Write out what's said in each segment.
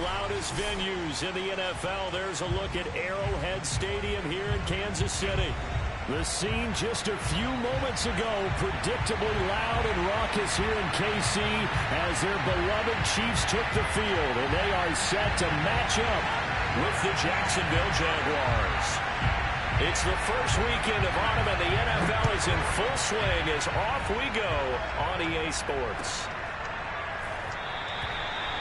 loudest venues in the NFL. There's a look at Arrowhead Stadium here in Kansas City. The scene just a few moments ago, predictably loud and raucous here in KC as their beloved Chiefs took the field, and they are set to match up with the Jacksonville Jaguars. It's the first weekend of autumn, and the NFL is in full swing as off we go on EA Sports.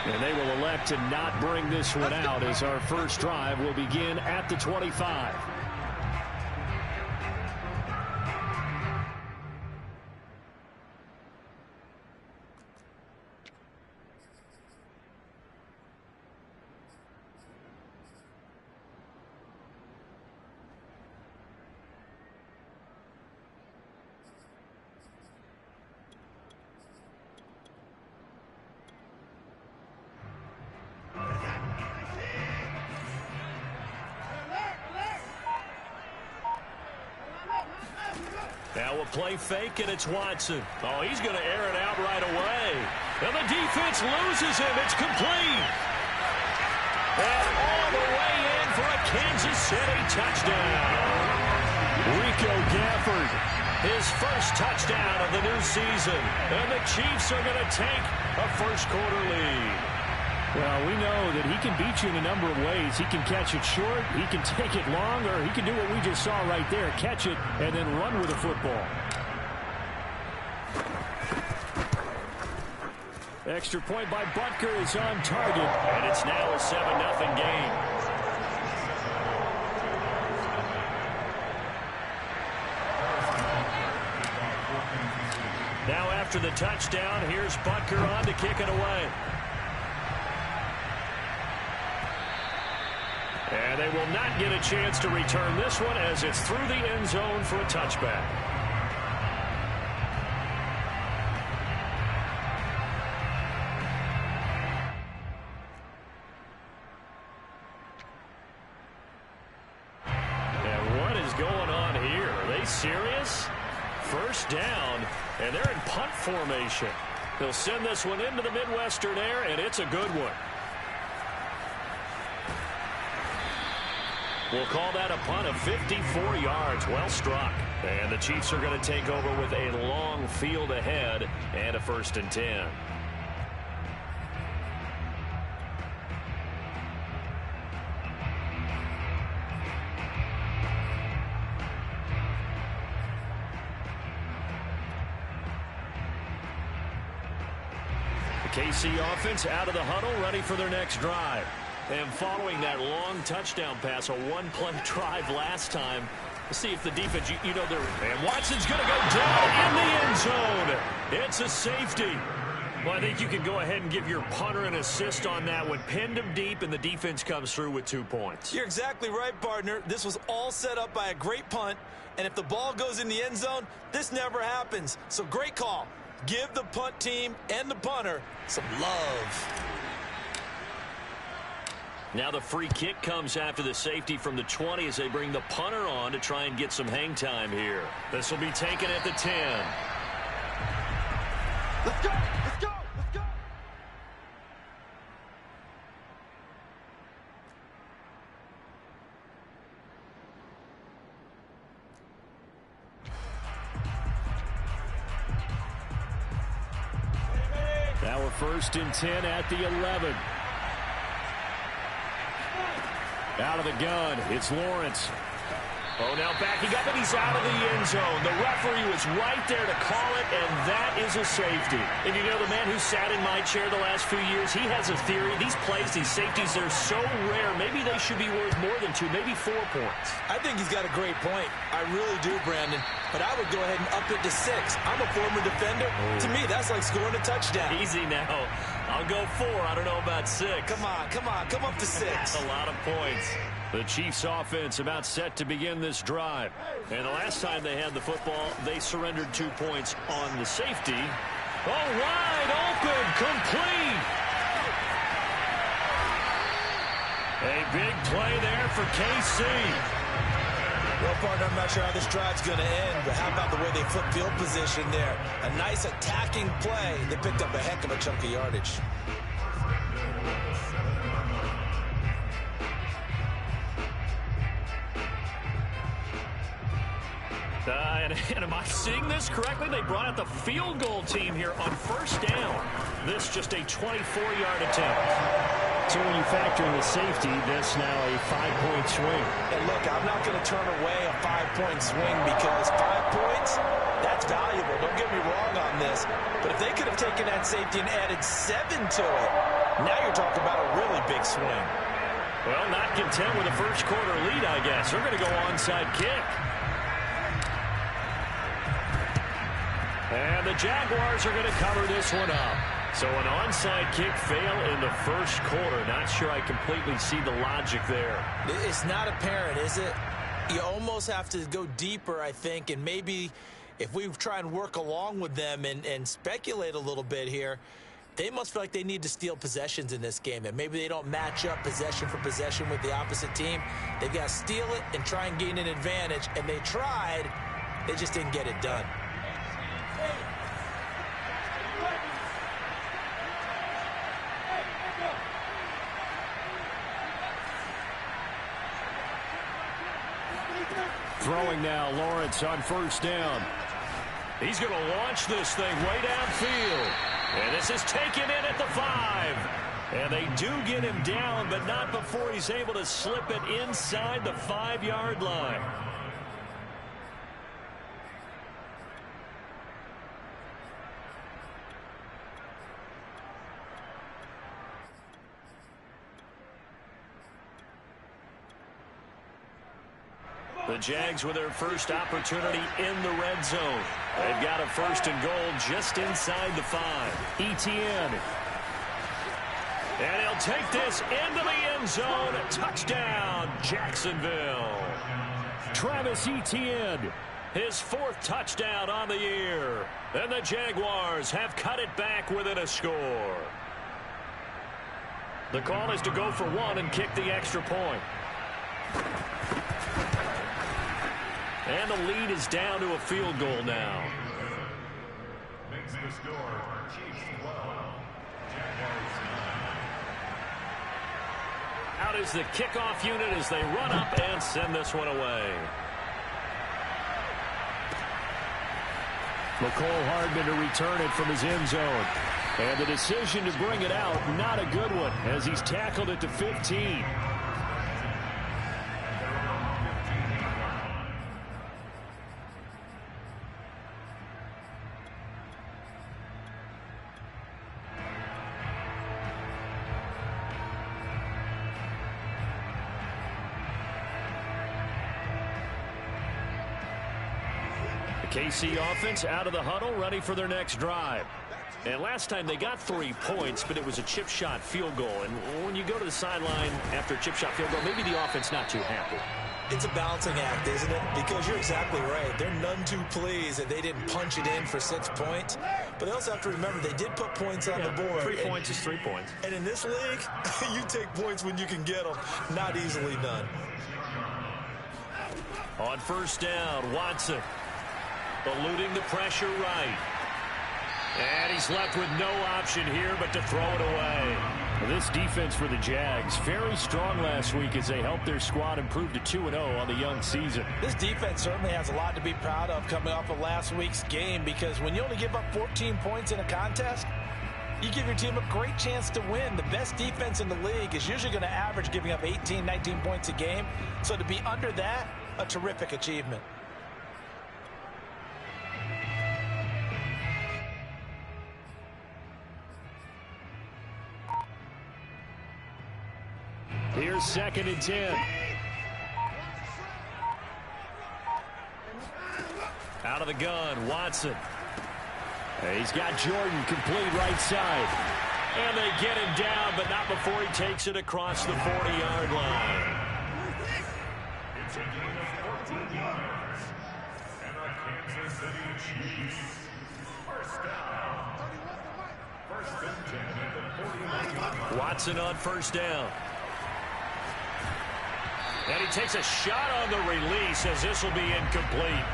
And they will elect to not bring this one out as our first drive will begin at the 25. Now a play fake, and it's Watson. Oh, he's going to air it out right away. And the defense loses him. It's complete. And all the way in for a Kansas City touchdown. Rico Gafford, his first touchdown of the new season. And the Chiefs are going to take a first-quarter lead. Well, we know that he can beat you in a number of ways. He can catch it short, he can take it long, or he can do what we just saw right there, catch it and then run with the football. Extra point by Butker is on target, and it's now a 7-0 game. Now after the touchdown, here's Butker on to kick it away. And they will not get a chance to return this one as it's through the end zone for a touchback. And what is going on here? Are they serious? First down, and they're in punt formation. They'll send this one into the Midwestern air, and it's a good one. We'll call that a punt of 54 yards. Well struck. And the Chiefs are going to take over with a long field ahead and a 1st and 10. The KC offense out of the huddle, ready for their next drive. And following that long touchdown pass, a one-play drive last time, let's see if the defense, you know, and Watson's going to go down in the end zone. It's a safety. Well, I think you can go ahead and give your punter an assist on that one. Pinned him deep, and the defense comes through with 2 points. You're exactly right, partner. This was all set up by a great punt, and if the ball goes in the end zone, this never happens. So great call. Give the punt team and the punter some love. Now the free kick comes after the safety from the 20 as they bring the punter on to try and get some hang time here. This will be taken at the 10. Let's go! Let's go! Let's go! Now a 1st and 10 at the 11. Out of the gun, it's Lawrence. Oh, now backing up, and he's out of the end zone. The referee was right there to call it, and that is a safety. And you know, the man who sat in my chair the last few years, he has a theory. These plays, these safeties, they're so rare. Maybe they should be worth more than 2, maybe 4 points. I think he's got a great point. I really do, Brandon. But I would go ahead and up it to 6. I'm a former defender. To me, that's like scoring a touchdown. Easy now. I'll go 4. I don't know about 6. Come on, come on. Come up to 6. That's a lot of points. The Chiefs offense about set to begin this drive. And the last time they had the football, they surrendered 2 points on the safety. Oh, wide open, complete. A big play there for KC. Well, partner, I'm not sure how this drive's going to end, but how about the way they flip field position there? A nice attacking play. They picked up a heck of a chunk of yardage. And am I seeing this correctly? They brought out the field goal team here on first down. This just a 24-yard attempt. So when you factor in the safety, this now a 5-point swing. And look, I'm not going to turn away a 5-point swing because 5 points, that's valuable. Don't get me wrong on this. But if they could have taken that safety and added 7 to it, now you're talking about a really big swing. Well, not content with a first quarter lead, I guess. They're going to go onside kick. And the Jaguars are going to cover this one up. So an onside kick fail in the first quarter. Not sure I completely see the logic there. It's not apparent, is it? You almost have to go deeper, I think, and maybe if we try and work along with them and speculate a little bit here, they must feel like they need to steal possessions in this game, and maybe they don't match up possession for possession with the opposite team. They've got to steal it and try and gain an advantage, and they tried. They just didn't get it done. Throwing now, Lawrence on first down. He's going to launch this thing way downfield. And this is taken in at the 5. And they do get him down, but not before he's able to slip it inside the 5-yard line. The Jags with their first opportunity in the red zone. They've got a first and goal just inside the 5. Etienne. And he'll take this into the end zone. Touchdown, Jacksonville. Travis Etienne, his 4th touchdown on the year. And the Jaguars have cut it back within a score. The call is to go for 1 and kick the extra point. And the lead is down to a field goal now. Makes the score, Chiefs 12, Jaguars 9. Out is the kickoff unit as they run up and send this one away. McCole Hardman to return it from his end zone. And the decision to bring it out, not a good one, as he's tackled it to 15. KC offense out of the huddle, ready for their next drive. And last time they got 3 points, but it was a chip shot field goal. And when you go to the sideline after a chip shot field goal, maybe the offense not too happy. It's a balancing act, isn't it? Because you're exactly right. They're none too pleased that they didn't punch it in for 6 points. But they also have to remember they did put points on the board. 3 points is 3 points. And in this league, you take points when you can get them. Not easily done. On first down, Watson. Eluding the pressure right. And he's left with no option here but to throw it away. This defense for the Jags, very strong last week as they helped their squad improve to 2-0 on the young season. This defense certainly has a lot to be proud of coming off of last week's game, because when you only give up 14 points in a contest, you give your team a great chance to win. The best defense in the league is usually going to average giving up 18, 19 points a game. So to be under that, a terrific achievement. Here's 2nd and 10. Out of the gun, Watson. He's got Jordan complete right side. And they get him down, but not before he takes it across the 40-yard line. It's a gain of 14 yards. And the Kansas City Chiefs. First down. First and 10 at the 40-yard line. Watson on first down. And he takes a shot on the release as this will be incomplete.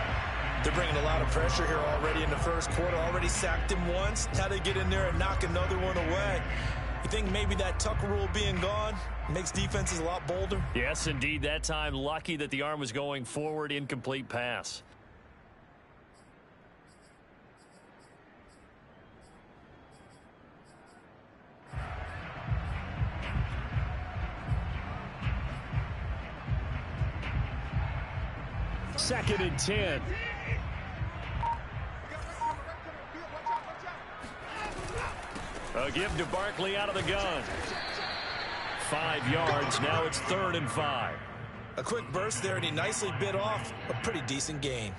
They're bringing a lot of pressure here already in the first quarter. Already sacked him once. Now they get in there and knock another one away. You think maybe that tuck rule being gone makes defenses a lot bolder? Yes, indeed. That time, lucky that the arm was going forward, incomplete pass. Second and 10. A give to Barkley out of the gun. 5 yards. Now it's 3rd and 5. A quick burst there, and he nicely bit off a pretty decent gain.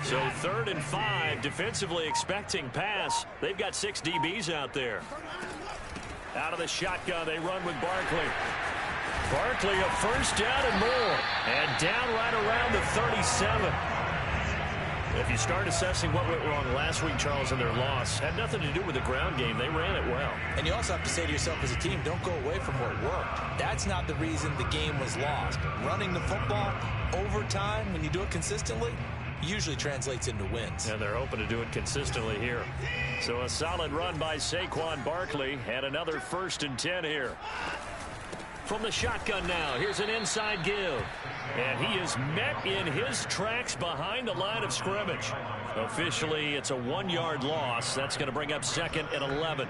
So 3rd and 5, defensively expecting pass. They've got 6 DBs out there. Out of the shotgun, they run with Barkley. Barkley a first down and more. And down right around the 37. If you start assessing what went wrong last week, Charles, in their loss, had nothing to do with the ground game. They ran it well. And you also have to say to yourself as a team, don't go away from what worked. That's not the reason the game was lost. Running the football over time, when you do it consistently, usually translates into wins. And they're hoping to do it consistently here. So a solid run by Saquon Barkley, and another 1st and 10 here. From the shotgun now, here's an inside give. And he is met in his tracks behind the line of scrimmage. Officially, it's a 1-yard loss. That's going to bring up 2nd and 11.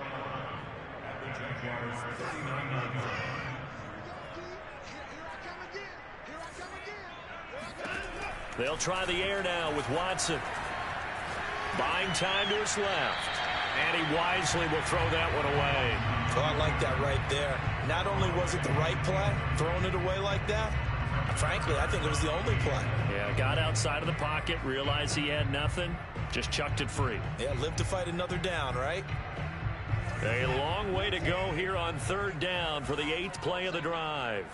They'll try the air now with Watson. Buying time to his left. And he wisely will throw that one away. Oh, I like that right there. Not only was it the right play, throwing it away like that, frankly, I think it was the only play. Yeah, got outside of the pocket, realized he had nothing, just chucked it free. Yeah, live to fight another down, right? A long way to go here on 3rd down for the 8th play of the drive.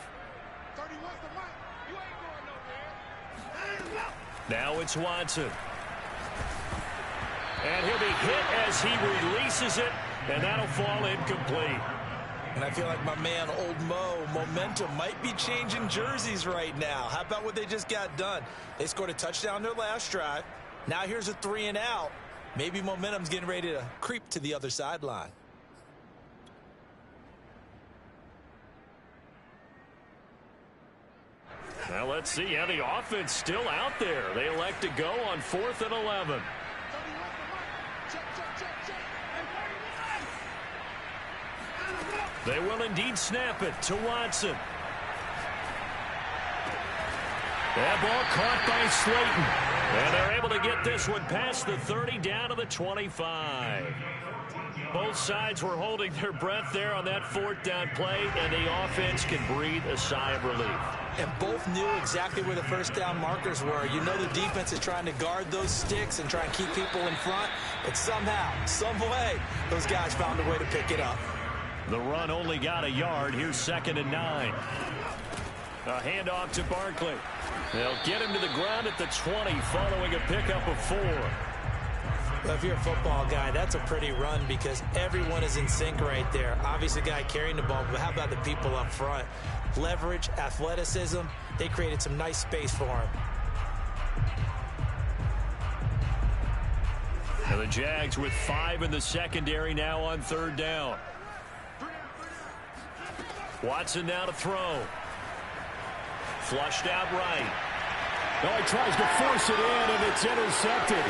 Now it's Watson. And he'll be hit as he releases it, and that'll fall incomplete. And I feel like my man, Old Mo, momentum might be changing jerseys right now. How about what they just got done? They scored a touchdown their last drive. Now here's a 3 and out. Maybe momentum's getting ready to creep to the other sideline. Now let's see how the offense still out there. They elect to go on 4th and 11. They will indeed snap it to Watson. That ball caught by Slayton. And they're able to get this one past the 30 down to the 25. Both sides were holding their breath there on that 4th down play, and the offense can breathe a sigh of relief. And both knew exactly where the 1st down markers were. You know the defense is trying to guard those sticks and try and keep people in front. But somehow, some way, those guys found a way to pick it up. The run only got a yard. Here's 2nd and 9. A handoff to Barkley. They'll get him to the ground at the 20 following a pickup of 4. Well, if you're a football guy, that's a pretty run because everyone is in sync right there. Obviously, the guy carrying the ball, but how about the people up front? Leverage, athleticism, they created some nice space for him. And the Jags with 5 in the secondary now on 3rd down. Watson now to throw. Flushed out right. Oh, he tries to force it in, and it's intercepted.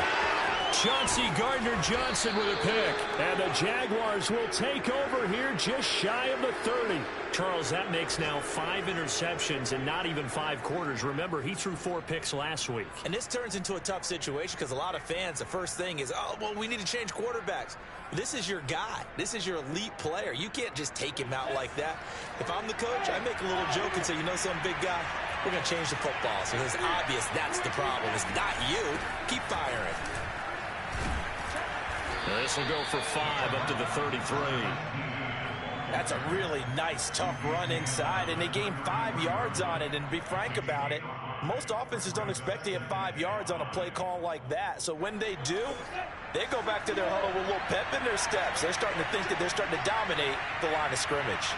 Chauncey Gardner-Johnson with a pick. And the Jaguars will take over here just shy of the 30. Charles, that makes now 5 interceptions and not even 5 quarters. Remember, he threw 4 picks last week. And this turns into a tough situation because a lot of fans, the first thing is, oh, well, we need to change quarterbacks. This is your guy. This is your elite player. You can't just take him out like that. If I'm the coach, I make a little joke and say, you know, some big guy, we're going to change the football. So it's obvious that's the problem. It's not you. Keep firing. This will go for 5 up to the 33. That's a really nice, tough run inside, and they gained 5 yards on it. And to be frank about it, most offenses don't expect to get 5 yards on a play call like that. So when they do, they go back to their huddle with a little pep in their steps. They're starting to think that they're starting to dominate the line of scrimmage.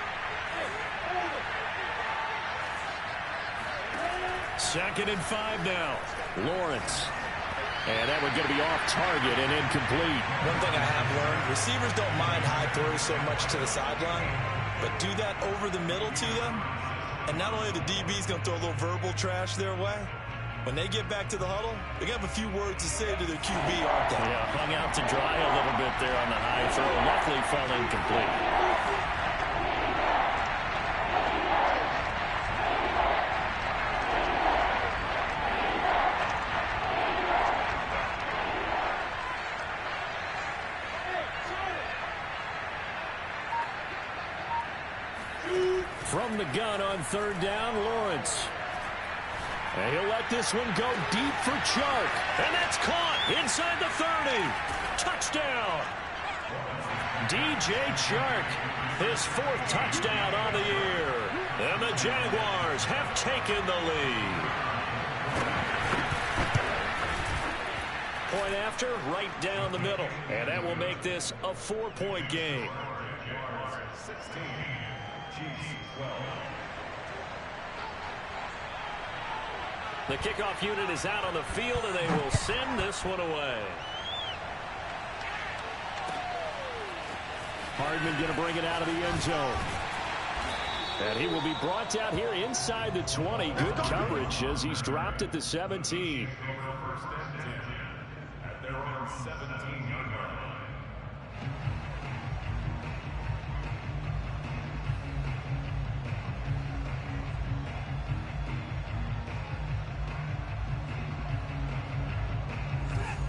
2nd and 5 now. Lawrence. And that one's going to be off target and incomplete. One thing I have learned, receivers don't mind high throws so much to the sideline, but do that over the middle to them, and not only the DB's going to throw a little verbal trash their way, when they get back to the huddle, they're going to have a few words to say to their QB, aren't they? Yeah, hung out to dry a little bit there on the high throw. Luckily fell incomplete. From the gun on 3rd down, Lawrence. And he'll let this one go deep for Chark. And that's caught inside the 30. Touchdown. DJ Chark, his 4th touchdown on the year. And the Jaguars have taken the lead. Point after, right down the middle. And that will make this a 4-point game. The kickoff unit is out on the field, and they will send this one away. Hardman going to bring it out of the end zone. And he will be brought down here inside the 20. Good coverage as he's dropped at the 17.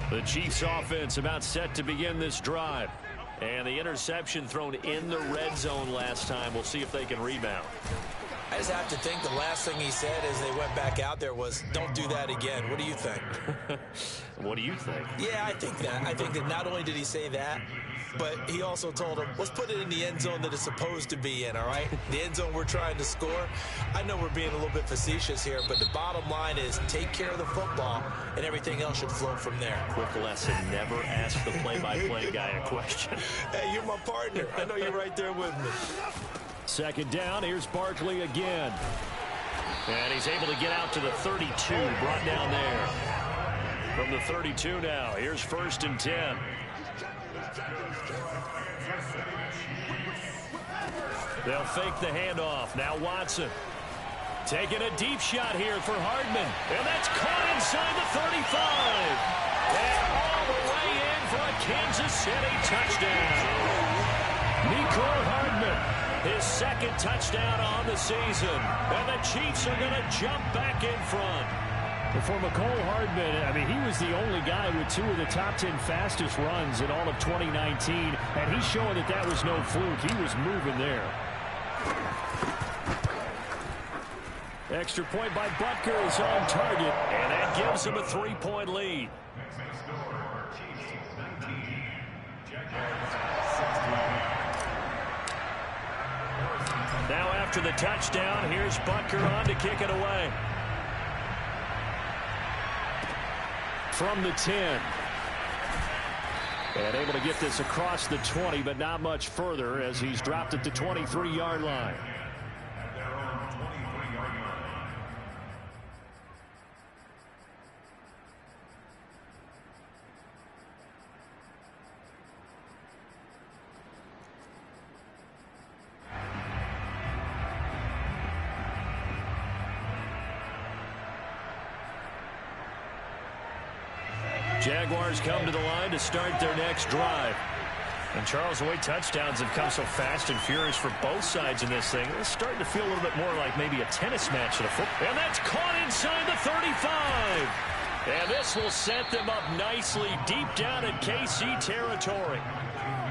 The Chiefs offense about set to begin this drive. And the interception thrown in the red zone last time. We'll see if they can rebound. I just have to think the last thing he said as they went back out there was, don't do that again. What do you think? What do you think? Yeah, I think that. I think that not only did he say that, but he also told him, let's put it in the end zone that it's supposed to be in, all right? The end zone we're trying to score. I know we're being a little bit facetious here, but the bottom line is take care of the football, and everything else should flow from there. Quick lesson, never ask the play-by-play guy a question. Hey, you're my partner. I know you're right there with me. 2nd down, here's Barkley again. And he's able to get out to the 32, brought down there. From the 32 now, here's 1st and 10. They'll fake the handoff. Now Watson taking a deep shot here for Hardman. And that's caught inside the 35. And all the way in for a Kansas City touchdown. Mecole Hardman, his 2nd touchdown on the season. And the Chiefs are going to jump back in front. For Mecole Hardman, I mean, he was the only guy with 2 of the top 10 fastest runs in all of 2019, and he's showing that that was no fluke. He was moving there. Extra point by Butker is on target, and that gives him a 3-point lead. Now after the touchdown, here's Butker on to kick it away. From the 10. And able to get this across the 20, but not much further as he's dropped at the 23-yard line. Jaguars come to the line to start their next drive. And Charles, the way touchdowns have come so fast and furious for both sides in this thing, it's starting to feel a little bit more like maybe a tennis match than a football. And that's caught inside the 35. And this will set them up nicely deep down in KC territory.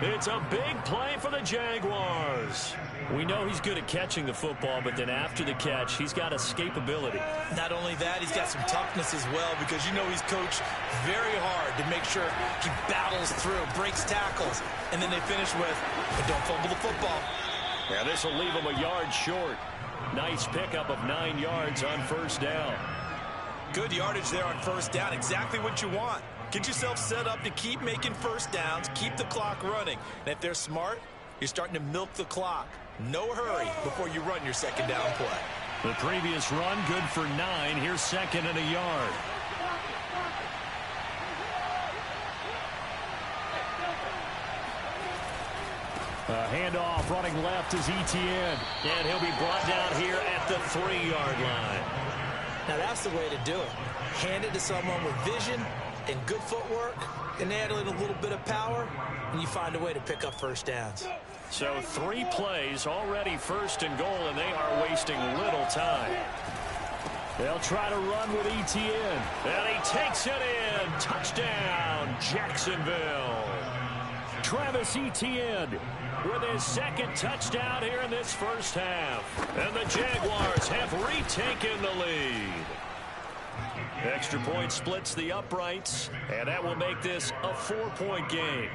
It's a big play for the Jaguars. We know he's good at catching the football, but then after the catch, he's got escapability. Not only that, he's got some toughness as well, because you know he's coached very hard to make sure he battles through, breaks tackles, and then they finish with, but don't fumble the football. Yeah, this will leave him a yard short. Nice pickup of 9 yards on first down. Good yardage there on first down. Exactly what you want. Get yourself set up to keep making first downs, keep the clock running. And if they're smart, you're starting to milk the clock. No hurry before you run your second down play. The previous run good for 9. Here's second and a yard. Handoff running left is Etienne. And he'll be brought down here at the 3-yard line. Now that's the way to do it. Hand it to someone with vision and good footwork, and add in a little bit of power, and you find a way to pick up first downs. So 3 plays, already first and goal, and they are wasting little time. They'll try to run with Etienne. And he takes it in. Touchdown, Jacksonville. Travis Etienne with his second touchdown here in this first half. And the Jaguars have retaken the lead. Extra point splits the uprights, and that will make this a 4-point game.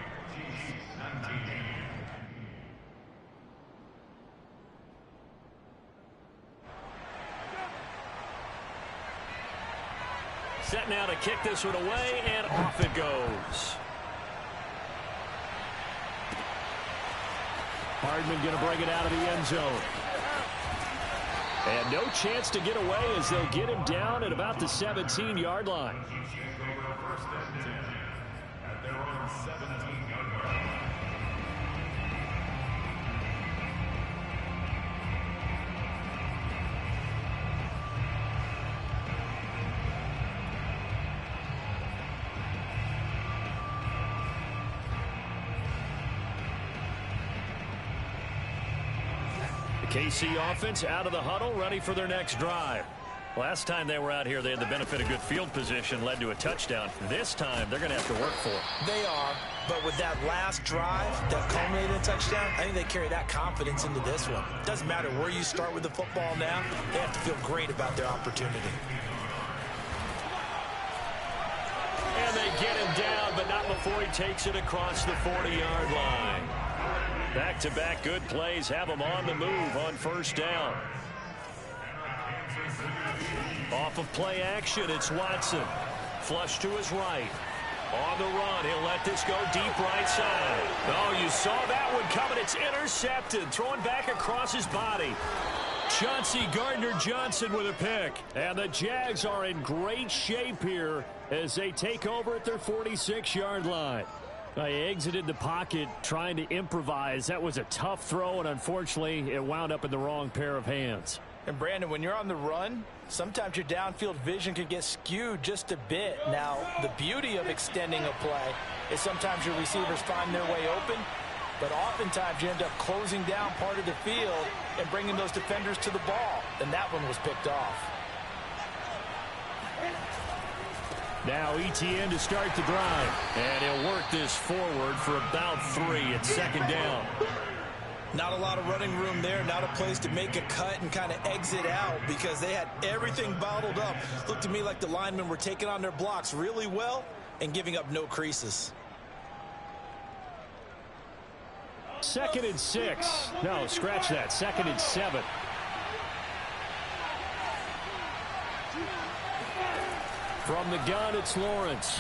Set now to kick this one away, and off it goes. Hardman going to bring it out of the end zone. And no chance to get away as they'll get him down at about the 17-yard line. KC offense out of the huddle, ready for their next drive. Last time they were out here, they had the benefit of good field position, led to a touchdown. This time, they're going to have to work for it. They are, but with that last drive that culminated in a touchdown, I think they carry that confidence into this one. Doesn't matter where you start with the football now, they have to feel great about their opportunity. And they get him down, but not before he takes it across the 40-yard line. Back-to-back good plays have him on the move on first down. Off of play action, it's Watson. Flush to his right. On the run, he'll let this go deep right side. Oh, you saw that one coming. It's intercepted. Throwing back across his body. Chauncey Gardner-Johnson with a pick. And the Jags are in great shape here as they take over at their 46-yard line. He exited the pocket trying to improvise. That was a tough throw, and unfortunately, it wound up in the wrong pair of hands. And, Brandon, when you're on the run, sometimes your downfield vision can get skewed just a bit. Now, the beauty of extending a play is sometimes your receivers find their way open, but oftentimes you end up closing down part of the field and bringing those defenders to the ball, and that one was picked off. Now Etienne to start the drive. And he'll work this forward for about 3 at second down. Not a lot of running room there. Not a place to make a cut and kind of exit out because they had everything bottled up. Looked to me like the linemen were taking on their blocks really well and giving up no creases. 2nd and 6. No, scratch that. 2nd and 7. From the gun, it's Lawrence.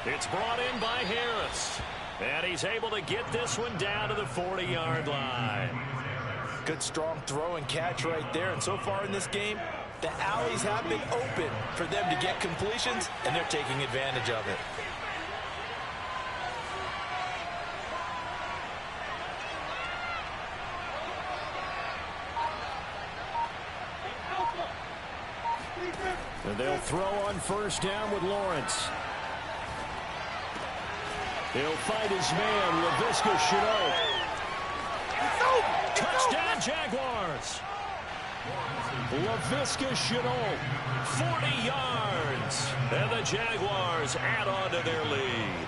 It's brought in by Harris. And he's able to get this one down to the 40-yard line. Good strong throw and catch right there. And so far in this game, the alleys have been open for them to get completions, and they're taking advantage of it. And they'll throw on first down with Lawrence. He'll fight his man, Laviska Shenault. Touchdown, Jaguars. Laviska Shenault, 40 yards. And the Jaguars add on to their lead.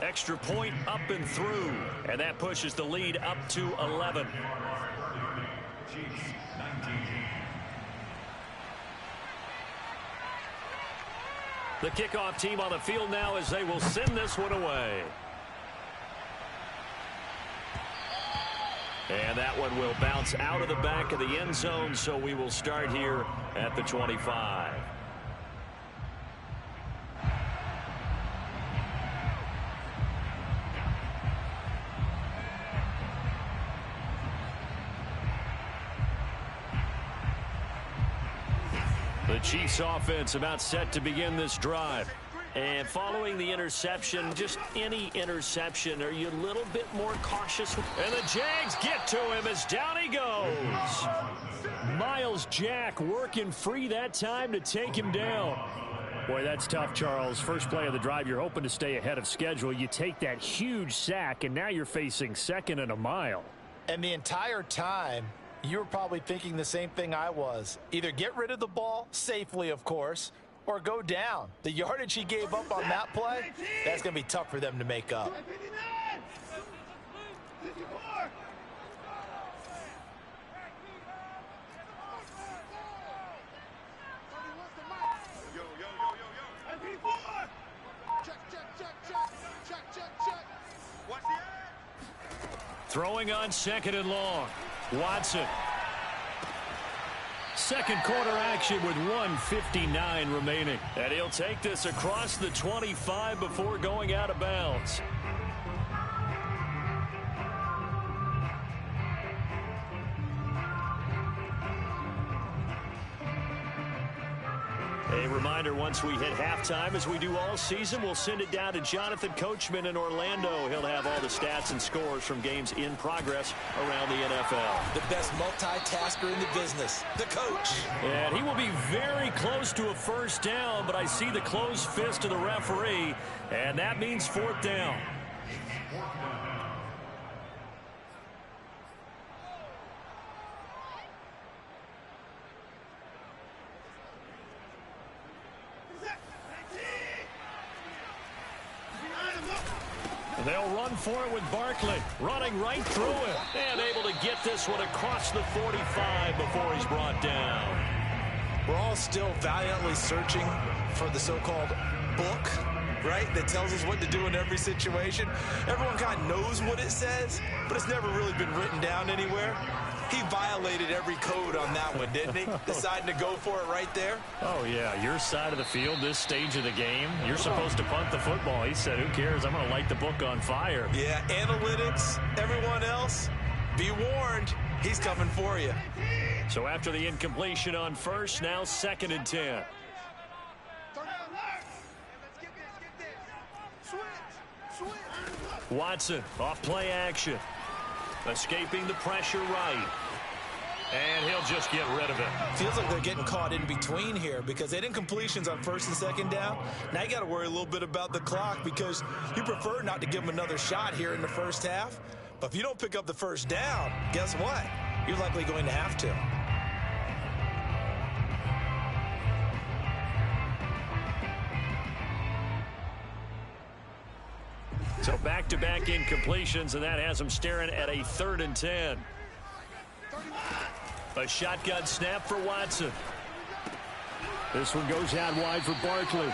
Extra point up and through. And that pushes the lead up to 11. The kickoff team on the field now as they will send this one away. And that one will bounce out of the back of the end zone, so we will start here at the 25. The Chiefs offense about set to begin this drive. And following the interception, just any interception, are you a little bit more cautious? And the Jags get to him as down he goes. Miles Jack working free that time to take him down. Boy, that's tough, Charles. First play of the drive, you're hoping to stay ahead of schedule. You take that huge sack, and now you're facing 2nd and a mile. And the entire time, you were probably thinking the same thing I was. Either get rid of the ball, safely, of course, or go down. The yardage he gave up on that play, that's going to be tough for them to make up. Throwing on 2nd and long. Watson. Second quarter action with 1:59 remaining. And he'll take this across the 25 before going out of bounds. A reminder, once we hit halftime, as we do all season, we'll send it down to Jonathan Coachman in Orlando. He'll have all the stats and scores from games in progress around the NFL. The best multitasker in the business, the coach. And he will be very close to a first down, but I see the closed fist of the referee, and that means 4th down. They'll run for it with Barkley, running right through it, and able to get this one across the 45 before he's brought down. We're all still valiantly searching for the so-called book, right, that tells us what to do in every situation. Everyone kind of knows what it says, but it's never really been written down anywhere. He violated every code on that one, didn't he? Deciding to go for it right there. Oh, yeah. Your side of the field, this stage of the game, you're supposed to punt the football. He said, who cares? I'm going to light the book on fire. Yeah, analytics, everyone else, be warned. He's coming for you. So after the incompletion on first, now 2nd and 10. Watson off play action. Escaping the pressure right. And he'll just get rid of it. Feels like they're getting caught in between here because they didn't incompletions on 1st and 2nd down. Now you got to worry a little bit about the clock because you prefer not to give them another shot here in the first half. But if you don't pick up the first down, guess what? You're likely going to have to. So back-to-back incompletions, and that has them staring at a 3rd and 10. A shotgun snap for Watson. This one goes out wide for Barkley.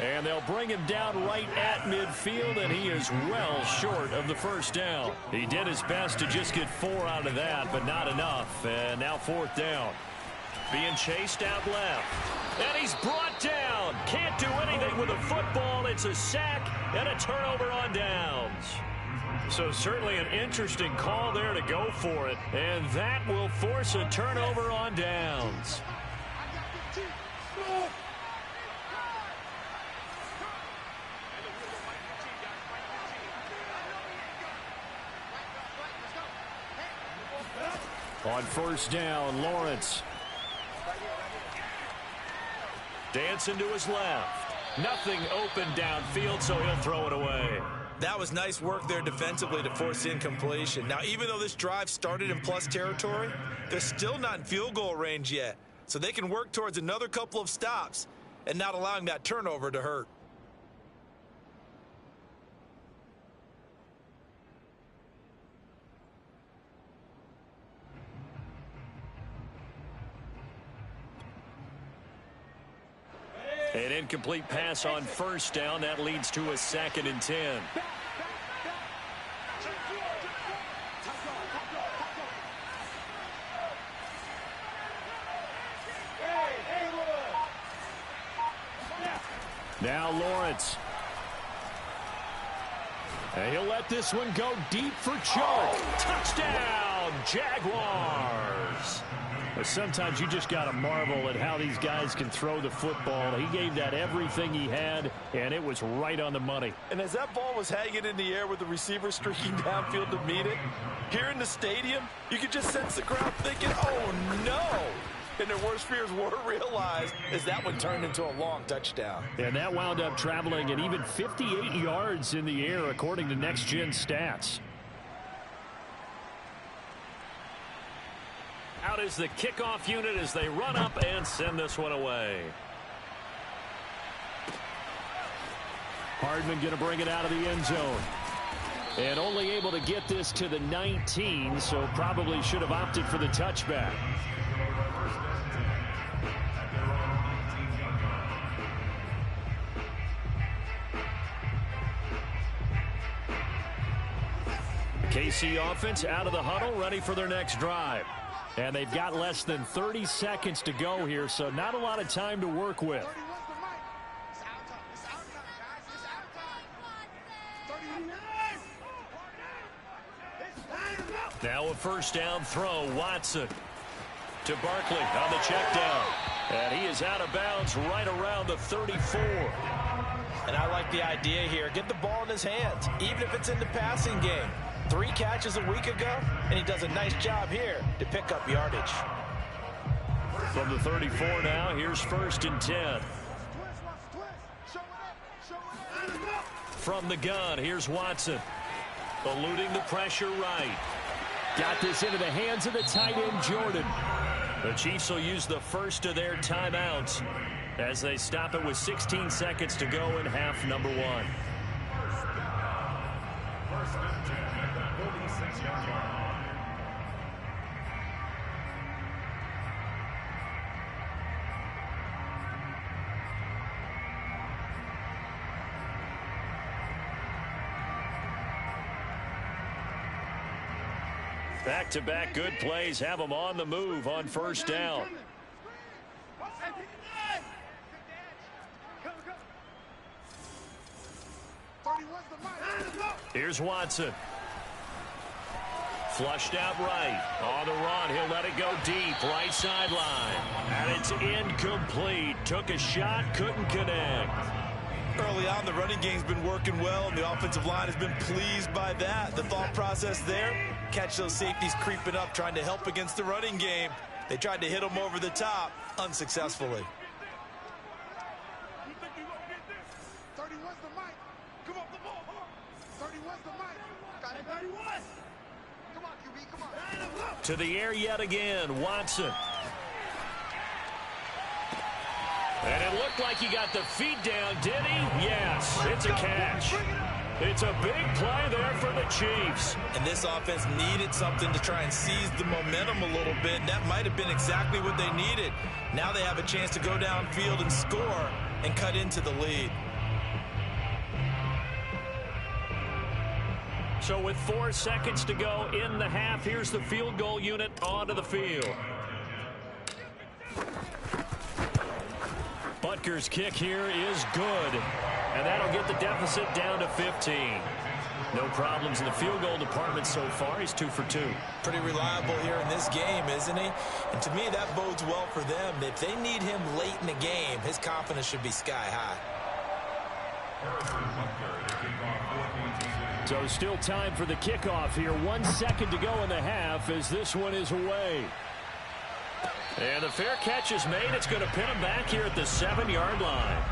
And they'll bring him down right at midfield, and he is well short of the first down. He did his best to just get 4 out of that, but not enough. And now 4th down. Being chased out left. And he's brought down. Can't do anything with a football. It's a sack and a turnover on downs. So certainly an interesting call there to go for it. And that will force a turnover on downs. On first down, Lawrence. Dancing to his left. Nothing open downfield, so he'll throw it away. That was nice work there defensively to force incompletion. Now, even though this drive started in plus territory, they're still not in field goal range yet. So they can work towards another couple of stops and not allowing that turnover to hurt. An incomplete pass on first down. That leads to a 2nd and 10. Now Lawrence. And he'll let this one go deep for Chuck. Touchdown, Jaguars. But sometimes you just got to marvel at how these guys can throw the football. He gave that everything he had, and it was right on the money. And as that ball was hanging in the air with the receiver streaking downfield to meet it, here in the stadium, you could just sense the crowd thinking, oh, no. And their worst fears were realized as that one turned into a long touchdown. And that wound up traveling at even 58 yards in the air, according to Next Gen Stats. Out is the kickoff unit as they run up and send this one away. Hardman going to bring it out of the end zone. And only able to get this to the 19, so probably should have opted for the touchback. KC offense out of the huddle, ready for their next drive. And they've got less than 30 seconds to go here, so not a lot of time to work with. Now a first down throw. Watson to Barkley on the check down. And he is out of bounds right around the 34. And I like the idea here. Get the ball in his hands, even if it's in the passing game. 3 catches a week ago, and he does a nice job here to pick up yardage. From the 34 now, here's 1st and 10. From the gun, here's Watson. Eluding the pressure right. Got this into the hands of the tight end, Jordan. The Chiefs will use the first of their timeouts as they stop it with 16 seconds to go in half number 1. Back-to-back good plays have them on the move on first down. Here's Watson. Flushed out right. On the run, he'll let it go deep. Right sideline. And it's incomplete. Took a shot, couldn't connect. Early on, the running game's been working well, and the offensive line has been pleased by that. The thought process there, catch those safeties creeping up, trying to help against the running game. They tried to hit them over the top, unsuccessfully. To the air yet again, Watson. And it looked like he got the feet down, did he? Yes, it's a catch. It's a big play there for the Chiefs. And this offense needed something to try and seize the momentum a little bit. And that might have been exactly what they needed. Now they have a chance to go downfield and score and cut into the lead. So with 4 seconds to go in the half, here's the field goal unit onto the field. Butker's kick here is good, and that'll get the deficit down to 15. No problems in the field goal department so far. He's 2 for 2. Pretty reliable here in this game, isn't he? And to me, that bodes well for them. If they need him late in the game, his confidence should be sky high. So still time for the kickoff here. 1 second to go in the half as this one is away. And the fair catch is made. It's going to pin him back here at the 7-yard line.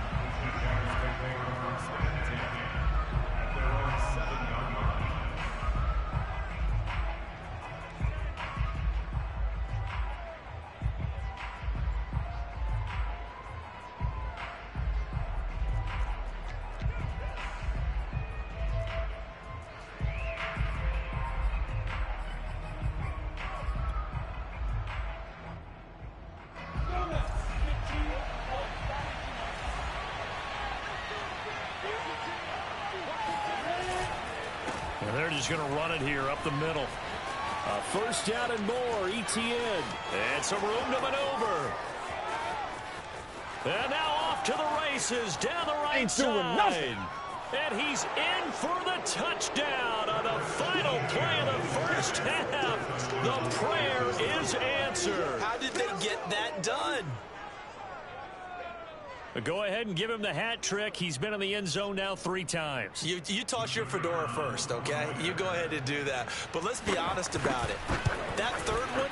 just going to run it here up the middle. First down and more, ETN. And some room to maneuver. And now off to the races down the right side. And he's in for the touchdown on the final play of the first half. The prayer is answered. How did they get that done? Go ahead and give him the hat trick. He's been in the end zone now 3 times. You toss your fedora first, okay? You go ahead and do that. But let's be honest about it. That third one,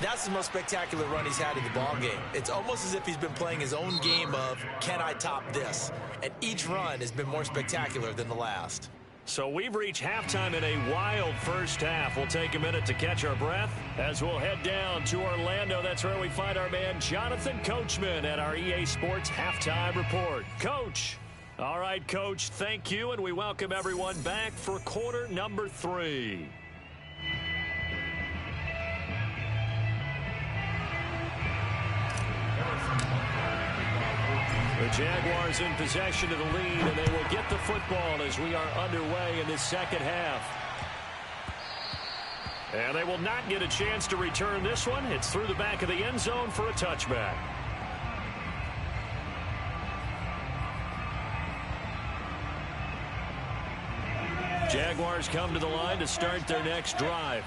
that's the most spectacular run he's had in the ball game. It's almost as if he's been playing his own game of, can I top this? And each run has been more spectacular than the last. So we've reached halftime in a wild first half. We'll take a minute to catch our breath as we'll head down to Orlando. That's where we find our man Jonathan Coachman at our EA Sports Halftime Report. Coach. All right, Coach, thank you, and we welcome everyone back for quarter number 3. The Jaguars in possession of the lead, and they will get the football as we are underway in this second half. And they will not get a chance to return this one. It's through the back of the end zone for a touchback. Jaguars come to the line to start their next drive.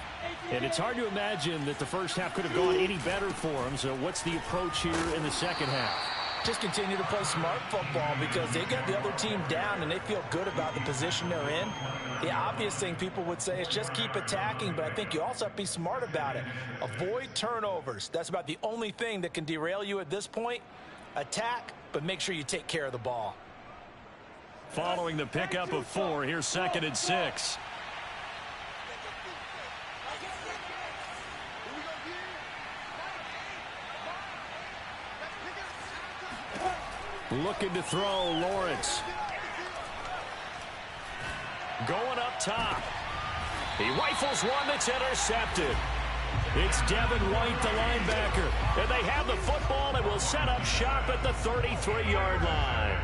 And it's hard to imagine that the first half could have gone any better for them. So what's the approach here in the second half? Just continue to play smart football because they got the other team down and they feel good about the position they're in. The obvious thing people would say is just keep attacking, but I think you also have to be smart about it. Avoid turnovers. That's about the only thing that can derail you at this point. Attack, but make sure you take care of the ball. Following the pickup of 4, here's 2nd and 6. Looking to throw, Lawrence. Going up top. He rifles one that's intercepted. It's Devin White, the linebacker. And they have the football and will set up shop at the 33-yard line.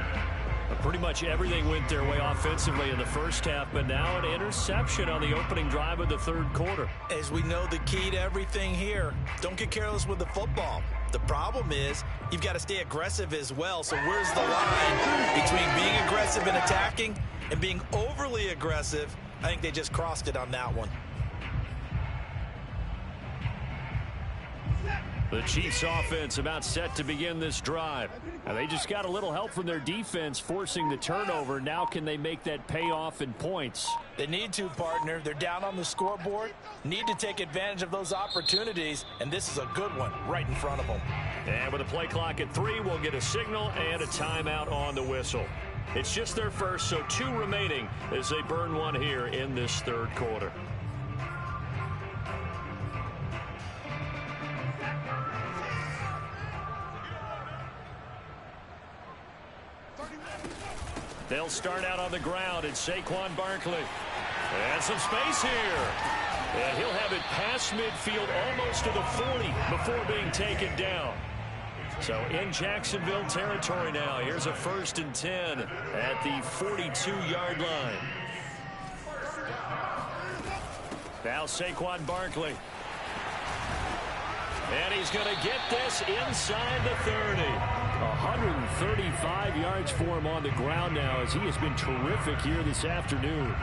Pretty much everything went their way offensively in the first half, but now an interception on the opening drive of the third quarter. As we know, the key to everything here, don't get careless with the football. The problem is you've got to stay aggressive as well. So where's the line between being aggressive and attacking and being overly aggressive? I think they just crossed it on that one. The Chiefs offense about set to begin this drive. And they just got a little help from their defense forcing the turnover. Now can they make that pay off in points? They need to, partner. They're down on the scoreboard. Need to take advantage of those opportunities. And this is a good one right in front of them. And with a play clock at 3, we'll get a signal and a timeout on the whistle. It's just their first, so 2 remaining as they burn one here in this third quarter. They'll start out on the ground. It's Saquon Barkley. And some space here. And he'll have it past midfield almost to the 40 before being taken down. So in Jacksonville territory now. Here's a 1st and 10 at the 42-yard line. Now Saquon Barkley. And he's going to get this inside the 30. 135 yards for him on the ground now as he has been terrific here this afternoon.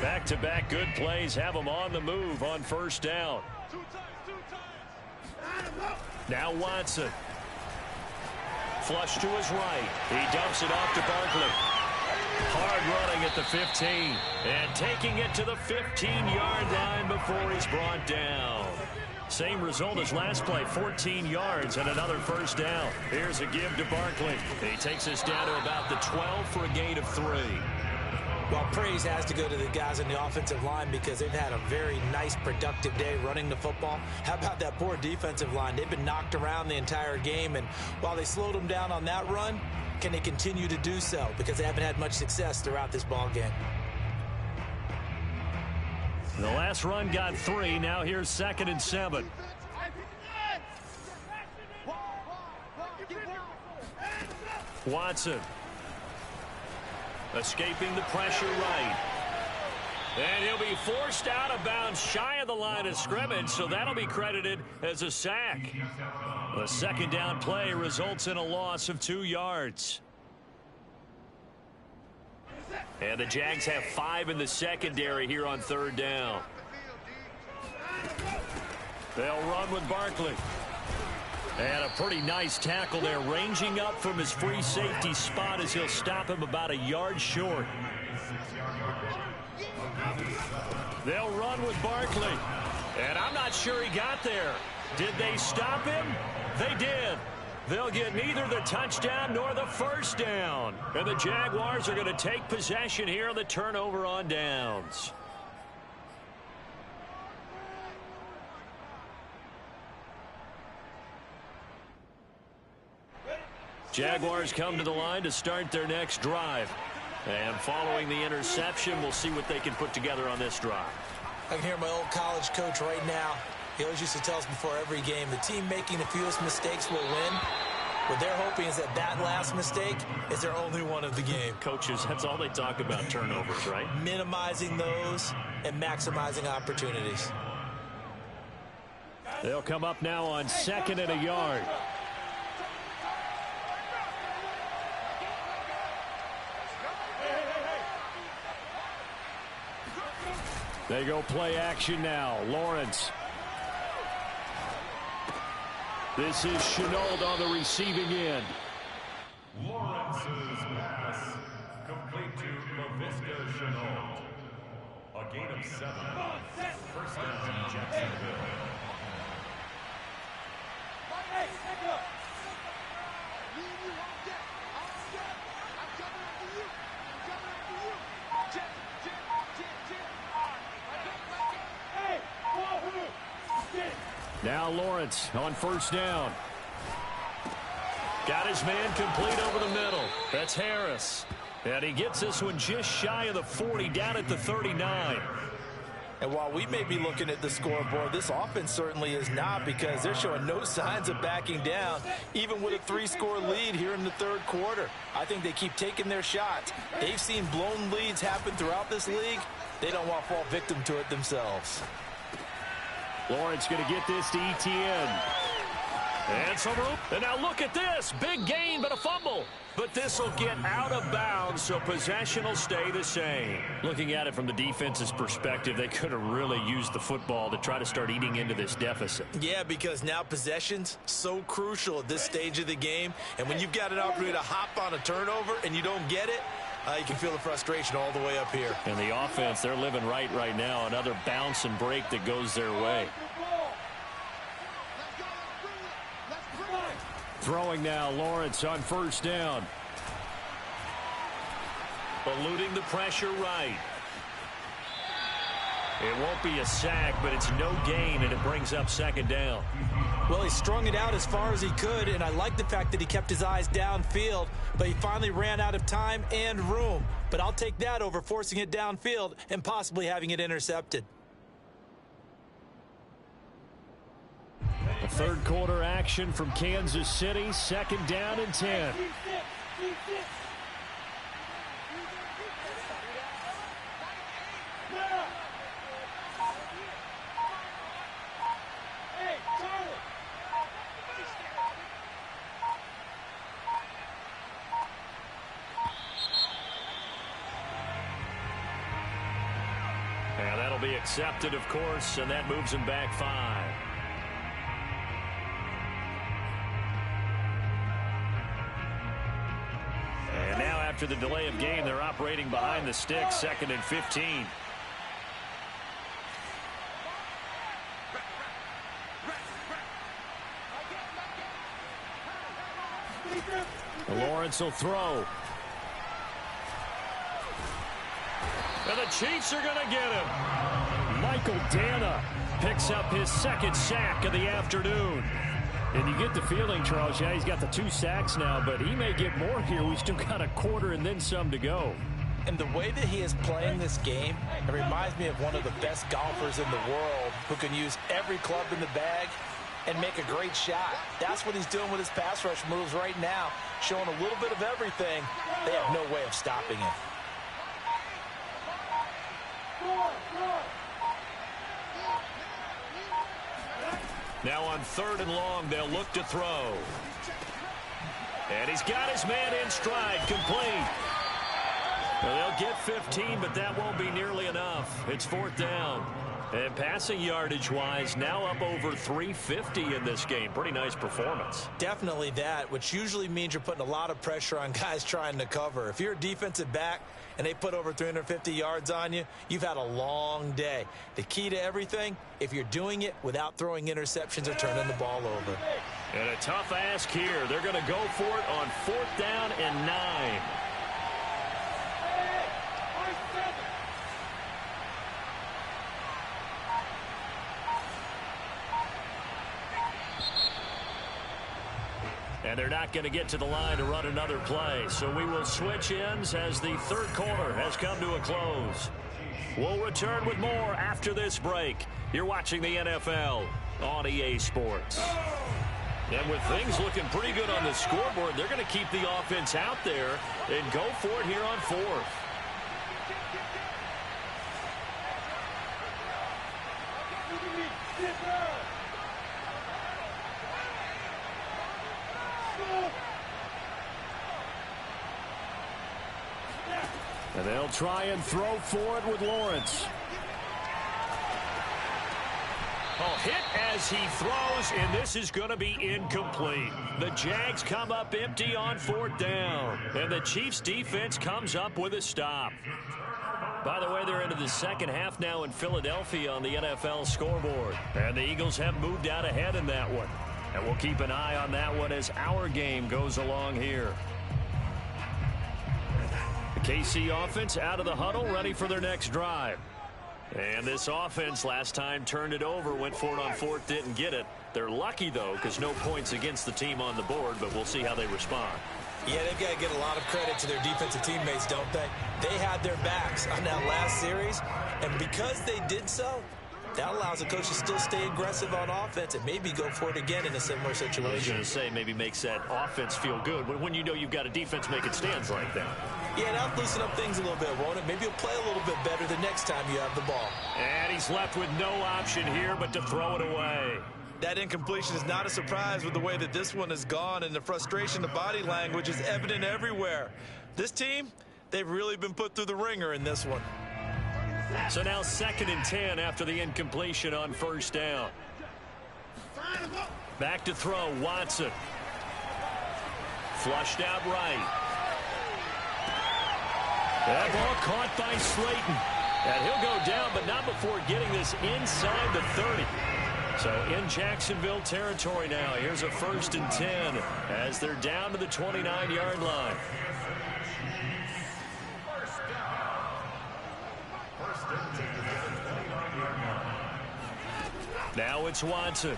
Back-to-back good plays have him on the move on first down. Now Watson. Flush to his right. He dumps it off to Barkley. Hard running at the 15 and taking it to the 15-yard line before he's brought down. Same result as last play, 14 yards and another first down. Here's a give to Barkley. He takes us down to about the 12 for a gain of 3. Well, praise has to go to the guys in the offensive line because they've had a very nice, productive day running the football. How about that poor defensive line? They've been knocked around the entire game, and while they slowed them down on that run, can they continue to do so? Because they haven't had much success throughout this ball game. The last run got 3. Now here's 2nd and 7. Watson. Escaping the pressure right. And he'll be forced out of bounds shy of the line of scrimmage, so that'll be credited as a sack. The second down play results in a loss of 2 yards. And the Jags have 5 in the secondary here on third down. They'll run with Barkley. And a pretty nice tackle there, ranging up from his free safety spot as he'll stop him about a yard short. They'll run with Barkley. And I'm not sure he got there. Did they stop him? They did. They'll get neither the touchdown nor the first down. And the Jaguars are going to take possession here on the turnover on downs. Jaguars come to the line to start their next drive. And following the interception, we'll see what they can put together on this drive. I can hear my old college coach right now. He always used to tell us before every game, the team making the fewest mistakes will win. What they're hoping is that that last mistake is their only one of the game. Coaches, that's all they talk about, turnovers, right? Minimizing those and maximizing opportunities. They'll come up now on 2nd and a yard. They go play action now. Lawrence. This is Chenault on the receiving end. Lawrence's pass complete to LaVisca Chenault. A gain of 7. First down, Jacksonville. Now Lawrence on first down. Got his man complete over the middle. That's Harris. And he gets this one just shy of the 40, down at the 39. And while we may be looking at the scoreboard, this offense certainly is not, because they're showing no signs of backing down, even with a 3-score lead here in the third quarter. I think they keep taking their shots. They've seen blown leads happen throughout this league. They don't want to fall victim to it themselves. Lawrence going to get this to Etienne. And some room. And now look at this. Big gain, but a fumble. But this will get out of bounds, so possession will stay the same. Looking at it from the defense's perspective, they could have really used the football to try to start eating into this deficit. Yeah, because now possession's so crucial at this stage of the game. And when you've got an opportunity to hop on a turnover and you don't get it, you can feel the frustration all the way up here. And the offense, they're living right now. Another bounce and break that goes their way. Throwing now, Lawrence on first down. Eluding the pressure right. It won't be a sack, but it's no gain, and it brings up second down. Well, he strung it out as far as he could, and I like the fact that he kept his eyes downfield, but he finally ran out of time and room. But I'll take that over forcing it downfield and possibly having it intercepted. A third quarter action from Kansas City, 2nd down and 10. And that'll be accepted, of course, and that moves him back 5. And now after the delay of game, they're operating behind the sticks, 2nd and 15. Lawrence will throw. And the Chiefs are going to get him. Michael Dana picks up his 2nd sack of the afternoon. And you get the feeling, Charles, yeah, he's got the 2 sacks now, but he may get more here. We still got a quarter and then some to go. And the way that he is playing this game, it reminds me of one of the best golfers in the world who can use every club in the bag and make a great shot. That's what he's doing with his pass rush moves right now, showing a little bit of everything. They have no way of stopping him. Now on 3rd and long, they'll look to throw. And he's got his man in stride, complete. Well, they'll get 15, but that won't be nearly enough. It's 4th down. And passing yardage-wise, now up over 350 in this game. Pretty nice performance. Definitely that, which usually means you're putting a lot of pressure on guys trying to cover. If you're a defensive back and they put over 350 yards on you, you've had a long day. The key to everything, if you're doing it without throwing interceptions or turning the ball over. And a tough ask here. They're going to go for it on 4th down and 9. And they're not going to get to the line to run another play. So we will switch ends as the 3rd quarter has come to a close. We'll return with more after this break. You're watching the NFL on EA Sports. And with things looking pretty good on the scoreboard, they're going to keep the offense out there and go for it here on 4th. And they'll try and throw for it with Lawrence. Oh, hit as he throws, and this is going to be incomplete. The Jags come up empty on 4th down, and the Chiefs defense comes up with a stop. By the way, they're into the 2nd half now in Philadelphia on the NFL scoreboard, and the Eagles have moved out ahead in that one. And we'll keep an eye on that one as our game goes along here. The KC offense out of the huddle, ready for their next drive. And this offense last time turned it over, went for it on 4th, didn't get it. They're lucky, though, because no points against the team on the board, but we'll see how they respond. Yeah, they've got to give a lot of credit to their defensive teammates, don't they? They had their backs on that last series, and because they did so, that allows the coach to still stay aggressive on offense and maybe go for it again in a similar situation. I was going to say, maybe makes that offense feel good when you know you've got a defense making stands like that. Yeah, that'll loosen up things a little bit, won't it? Maybe you'll play a little bit better the next time you have the ball. And he's left with no option here but to throw it away. That incompletion is not a surprise with the way that this one has gone, and the frustration, the body language is evident everywhere. This team, they've really been put through the ringer in this one. So now 2nd and 10 after the incompletion on 1st down. Back to throw, Watson. Flushed out right. That ball caught by Slayton. And he'll go down, but not before getting this inside the 30. So in Jacksonville territory now. Here's a 1st and 10 as they're down to the 29-yard line. Now it's Watson.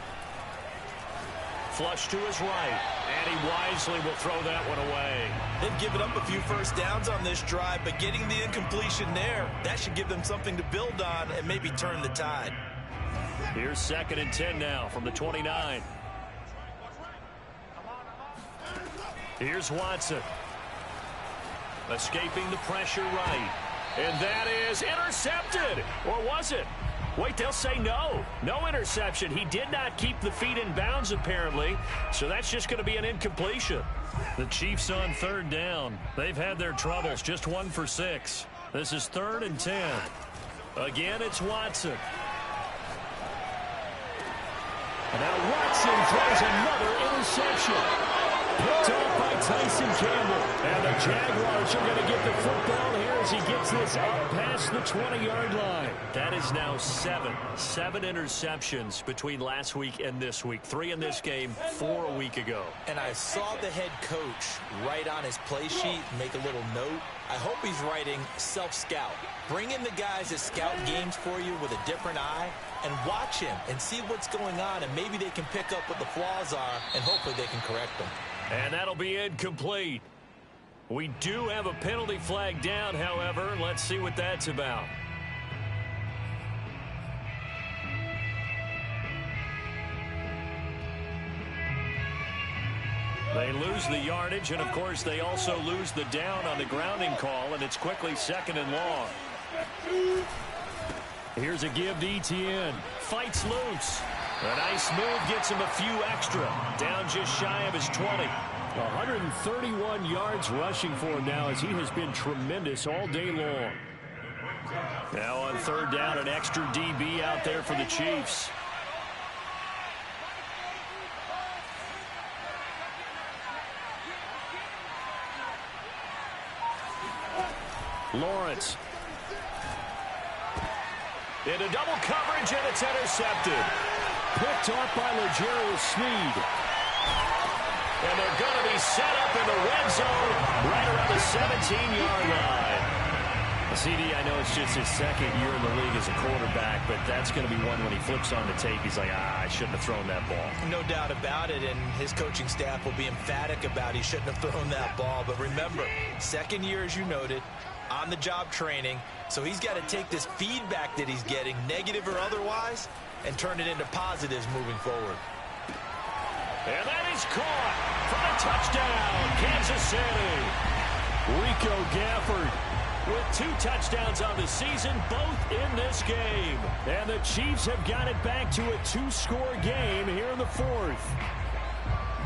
Flush to his right, and he wisely will throw that one away. They've given up a few first downs on this drive, but getting the incompletion there, that should give them something to build on and maybe turn the tide. Here's 2nd and 10 now from the 29. Here's Watson. Escaping the pressure right. And that is intercepted. Or was it? Wait, they'll say no. No interception. He did not keep the feet in bounds, apparently. So that's just going to be an incompletion. The Chiefs on 3rd down. They've had their troubles. Just 1 for 6. This is 3rd and 10. Again, it's Watson. And now Watson throws another interception. Picked off by Tyson Campbell. And the Jaguars are going to get the football here as he gets this up past the 20-yard line. That is now 7 interceptions between last week and this week. 3 in this game, 4 a week ago. And I saw the head coach write on his play sheet, make a little note. I hope he's writing self-scout. Bring in the guys that scout games for you with a different eye and watch him and see what's going on, and maybe they can pick up what the flaws are, and hopefully they can correct them. And that'll be incomplete. We do have a penalty flag down, however. Let's see what that's about. They lose the yardage, and, of course, they also lose the down on the grounding call, and it's quickly 2nd and long. Here's a give to Etienne. Fights loose. A nice move gets him a few extra. Down just shy of his 20. 131 yards rushing for him now, as he has been tremendous all day long. Now on 3rd down, an extra DB out there for the Chiefs. Lawrence. Into double coverage, and it's intercepted. Picked off by L'Jarius Sneed. And they're going to be set up in the red zone right around the 17-yard line. CD, I know it's just his 2nd year in the league as a quarterback, but that's going to be one when he flips on the tape. He's like, I shouldn't have thrown that ball. No doubt about it, and his coaching staff will be emphatic about he shouldn't have thrown that ball. But remember, 2nd year, as you noted, on-the-job training, so he's got to take this feedback that he's getting, negative or otherwise, and turn it into positives moving forward. And that is caught for a touchdown, Kansas City. Rico Gafford with 2 touchdowns on the season, both in this game. And the Chiefs have got it back to a 2-score game here in the 4th.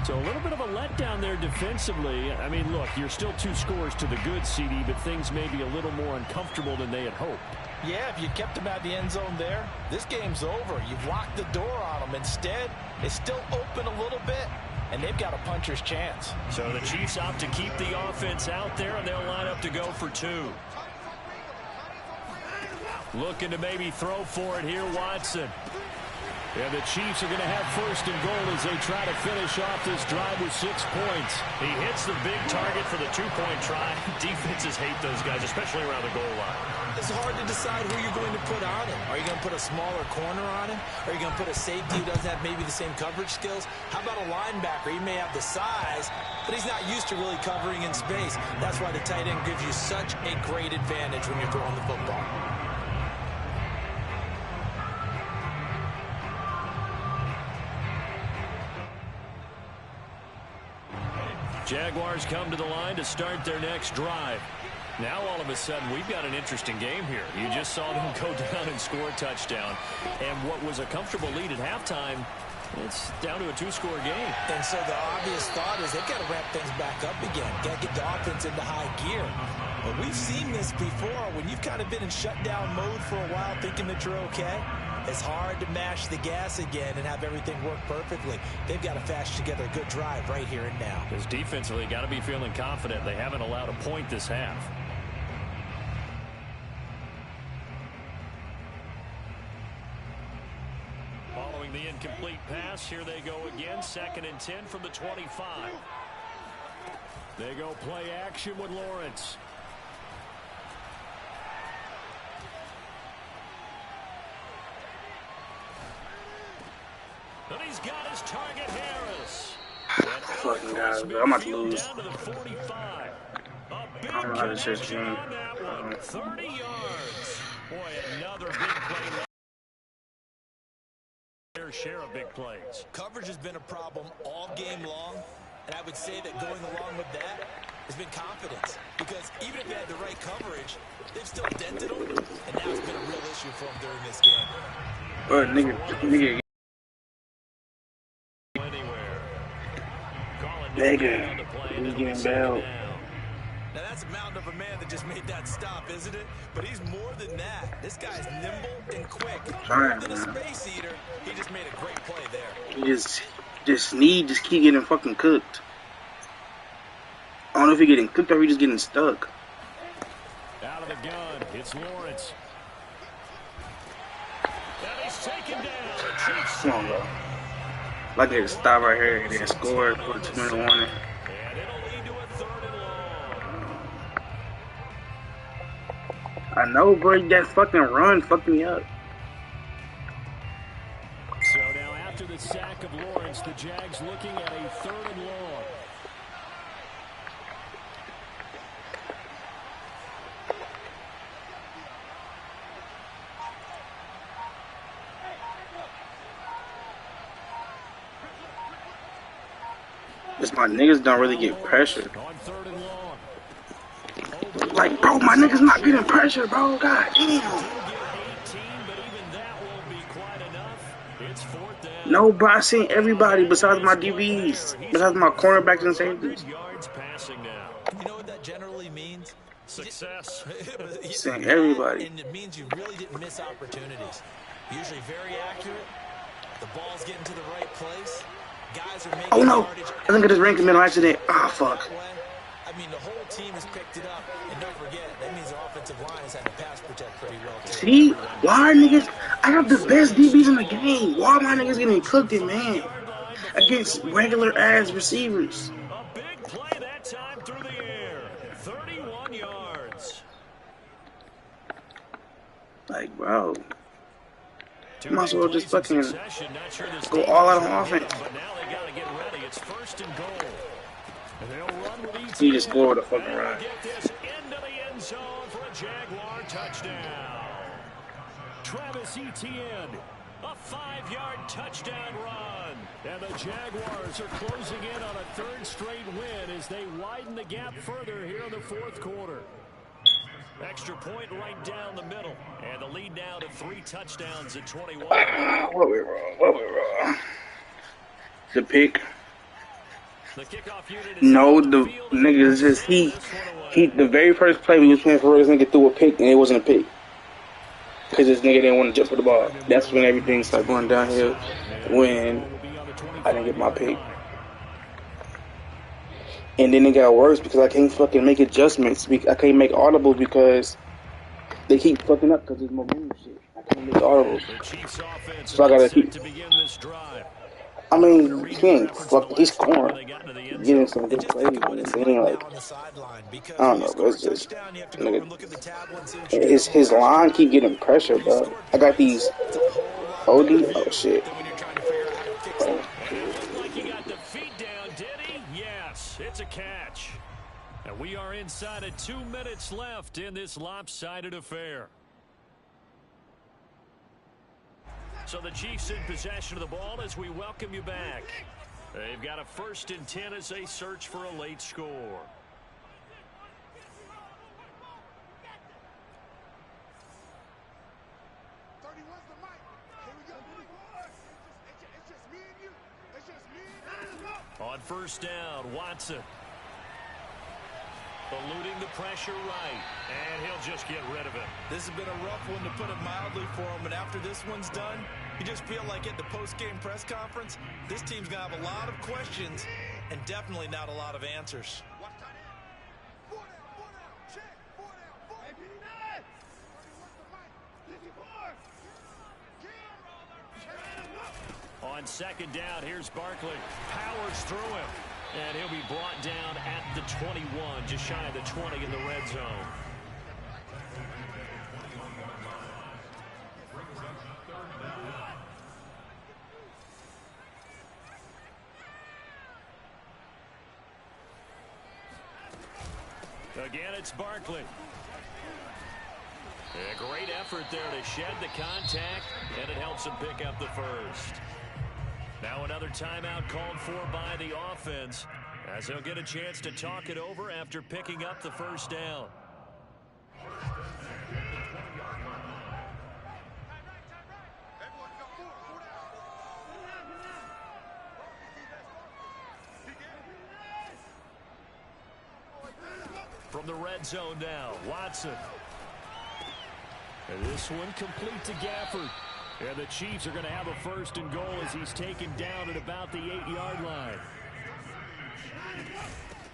So a little bit of a letdown there defensively. I mean, look, you're still 2 scores to the good, CD, but things may be a little more uncomfortable than they had hoped. Yeah, if you kept them at the end zone there, this game's over. You've locked the door on them. Instead, it's still open a little bit, and they've got a puncher's chance. So the Chiefs opt to keep the offense out there, and they'll line up to go for 2. Looking to maybe throw for it here, Watson. Yeah, the Chiefs are going to have 1st and goal as they try to finish off this drive with 6 points. He hits the big target for the 2-point try. Defenses hate those guys, especially around the goal line. It's hard to decide who you're going to put on him. Are you going to put a smaller corner on him? Are you going to put a safety who doesn't have maybe the same coverage skills? How about a linebacker? He may have the size, but he's not used to really covering in space. That's why the tight end gives you such a great advantage when you're throwing the football. Jaguars come to the line to start their next drive. Now all of a sudden we've got an interesting game here. You just saw them go down and score a touchdown. And what was a comfortable lead at halftime, it's down to a 2-score game. And so the obvious thought is they've got to ramp things back up again. Got to get the offense into high gear. But we've seen this before. When you've kind of been in shutdown mode for a while thinking that you're okay, it's hard to mash the gas again and have everything work perfectly. They've got to fashion together a good drive right here and now. Because defensively, got to be feeling confident. They haven't allowed a point this half. Following the incomplete pass, here they go again. 2nd and 10 from the 25. They go play action with Lawrence. And he's got his target, Harris. Fucking guys, bro. I'm about to lose. Down to the 45. A big I don't know how to search connection game. on that one. 30 yards. Boy, another big play. Their share of big plays. Coverage has been a problem all game long, and I would say that going along with that has been confidence. Because even if they had the right coverage, they've still dented them, and now it's been a real issue for them during this game. Bro, nigga. He's getting bailed. Now that's a mountain of a man that just made that stop, isn't it? But he's more than that. This guy's nimble and quick. More than a space eater, he just made a great play there. He just keep getting fucking cooked. I don't know if he's getting cooked or he's just getting stuck. Out of the gun, it's Lawrence. And he's taken down. Come on, bro. Like they stop right here and then score for a 2-minute warning. And it'll lead to a 3rd and long. I know, bro. That fucking run fucked me up. So now after the sack of Lawrence, the Jags looking at a 3rd and long. Just my niggas don't really get pressure. On 3rd and long. Like, bro, my niggas not getting pressure, bro. God damn. No, bro, I seen everybody besides my DBs, besides my cornerbacks and safeties. Yards passing now. You know what that generally means? Success. Seeing everybody. And it means you really didn't miss opportunities. Usually very accurate. The ball's getting to the right place. Guys are making Oh no! yardage. I think I just ran middle accident. Ah, fuck. I mean, the whole team has picked it up. And don't forget, that means the offensive line has had to pass protect pretty well, too. See? Why are niggas? I have the best DBs in the game. Why are my niggas getting cooked in, man? Against regular ass receivers. A big play that time through the air. 31 yards. Like, bro. Might as well just fucking go all out on offense. But now they got to get ready. It's 1st and goal. And they'll run with ETN. He just scored a fucking run. Get this into the end zone for a Jaguar touchdown. Travis Etienne, a 5-yard touchdown run. And the Jaguars are closing in on a 3rd straight win as they widen the gap further here in the 4th quarter. Extra point right down the middle. And the lead now to 3 touchdowns at 21. What went wrong? What went wrong? The pick. The kickoff unit is No, the nigga is just he. The very first play we was playing for, this nigga threw a pick and it wasn't a pick. Because this nigga didn't want to jump for the ball. That's when everything started going downhill. When I didn't get my pick. And then it got worse because I can't fucking make adjustments. I can't make audibles because they keep fucking up because there's more game shit. I can't make audibles. So I gotta keep. I mean, he ain't fucking. He's scoring. Getting some good plays. And then, like, I don't know, but it's just. Nigga, his line keep getting pressure, bro. I got these OD. Oh, shit. It's a catch. And we are inside of 2 minutes left in this lopsided affair. So the Chiefs in possession of the ball as we welcome you back. They've got a 1st and 10 as they search for a late score. On 1st down, Watson. Eluding the pressure right. And he'll just get rid of it. This has been a rough one, to put it mildly, for him. And after this one's done, you just feel like at the post-game press conference, this team's going to have a lot of questions and definitely not a lot of answers. On 2nd down, here's Barkley. Powers through him. And he'll be brought down at the 21, just shy of the 20 in the red zone. Again, it's Barkley. A great effort there to shed the contact, and it helps him pick up the 1st. Now another timeout called for by the offense, as they'll get a chance to talk it over after picking up the 1st down. From the red zone now, Watson. And this one complete to Gafford. And the Chiefs are going to have a 1st and goal as he's taken down at about the 8-yard line.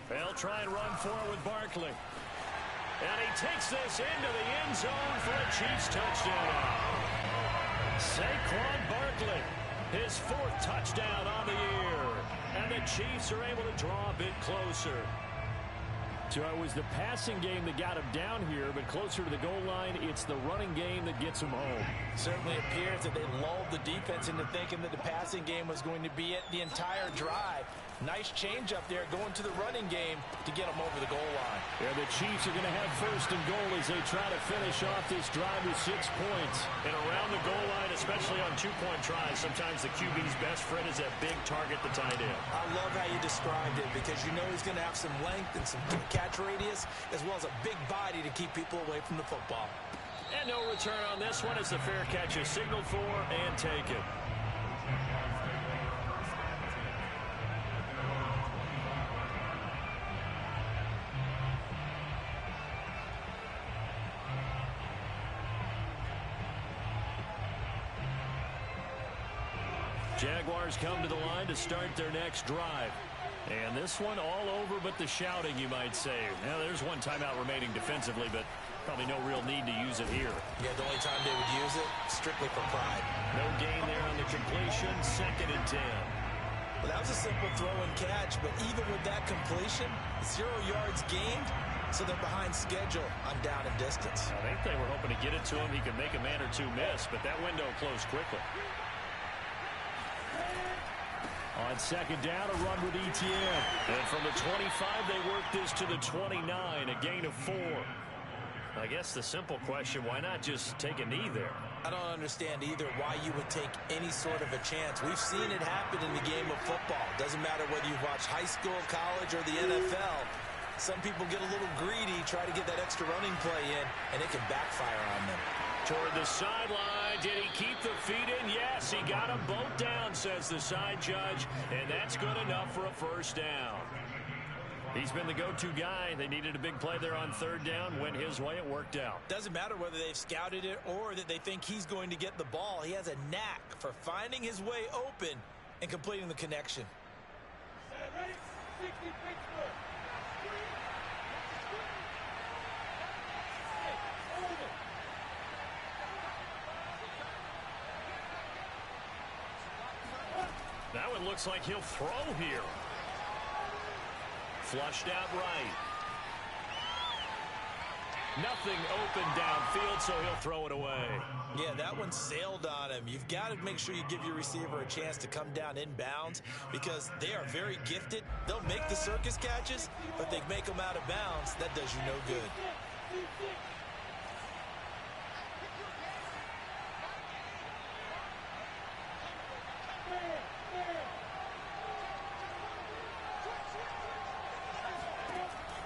They'll try and run forward with Barkley. And he takes this into the end zone for a Chiefs touchdown. Saquon Barkley, his 4th touchdown on the year. And the Chiefs are able to draw a bit closer. So it was the passing game that got him down here, but closer to the goal line, it's the running game that gets him home. Certainly appears that they lulled the defense into thinking that the passing game was going to be it the entire drive. Nice change up there going to the running game to get them over the goal line. Yeah, the Chiefs are going to have first and goal as they try to finish off this drive with 6 points. And around the goal line, especially on two-point tries, sometimes the QB's best friend is that big target, the tight end. I love how you described it because you know he's going to have some length and some catch radius as well as a big body to keep people away from the football. And no return on this one as the fair catch is signaled for and taken. Jaguars come to the line to start their next drive. And this one all over but the shouting, you might say. Now, there's one timeout remaining defensively, but probably no real need to use it here. Yeah, the only time they would use it, strictly for pride. No gain there on the completion, 2nd and 10. Well, that was a simple throw and catch, but even with that completion, 0 yards gained, so they're behind schedule on down and distance. I think they were hoping to get it to him. He could make a man or two miss, but that window closed quickly. On 2nd down, a run with ETN. And from the 25, they work this to the 29, a gain of 4. I guess the simple question, why not just take a knee there? I don't understand either why you would take any sort of a chance. We've seen it happen in the game of football. Doesn't matter whether you've watched high school, college, or the NFL. Some people get a little greedy, try to get that extra running play in, and it can backfire on them. Toward the sideline, did he keep the feet in? Yes, he got them both down, says the side judge, and that's good enough for a first down. He's been the go-to guy. They needed a big play there on 3rd down. Went his way. It worked out. Doesn't matter whether they've scouted it or that they think he's going to get the ball. He has a knack for finding his way open and completing the connection. Now it looks like he'll throw here. Flushed out right. Nothing open downfield, so he'll throw it away. Yeah, that one sailed on him. You've got to make sure you give your receiver a chance to come down inbounds because they are very gifted. They'll make the circus catches, but they make them out of bounds. That does you no good.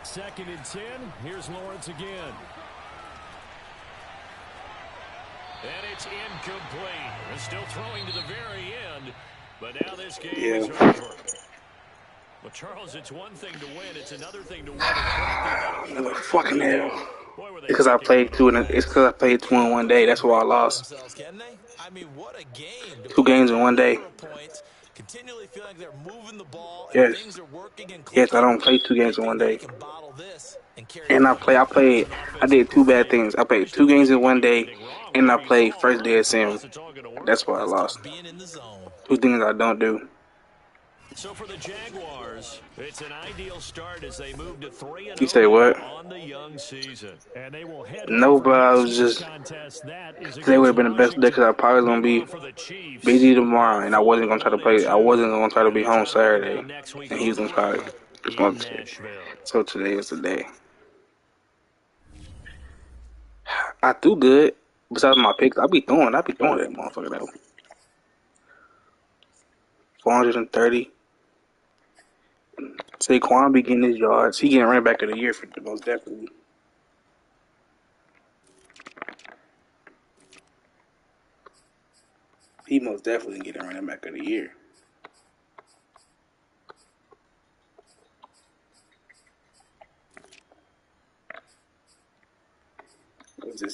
Second and 10. Here's Lawrence again. And it's incomplete. They're still throwing to the very end, but now this game is over. Well, Charles, it's one thing to win. It's another thing to win. Fucking hell. It's because I played 2 in 1 day. That's why I lost. I mean, what a game. 2 games in 1 day. Continually feeling like they're moving the ball. Yes. Things are working and Yes, I don't play 2 games in 1 day. And I did 2 bad things. I played 2 games in 1 day, and I played first day of sim. That's why I lost. 2 things I don't do. So for the Jaguars, it's an ideal start as they move to 3-0 You say what? on the young season. And they will head No, but I was just today would have been the best day because I probably was gonna be busy tomorrow, and I wasn't gonna try to play. I wasn't gonna try to be home Saturday, and he was gonna try to. So today is the day. I do good. Besides my picks, I be throwing that motherfucker though. 430. Saquon be getting his yards. He getting running back of the year for the most definitely. He most definitely getting running back of the year.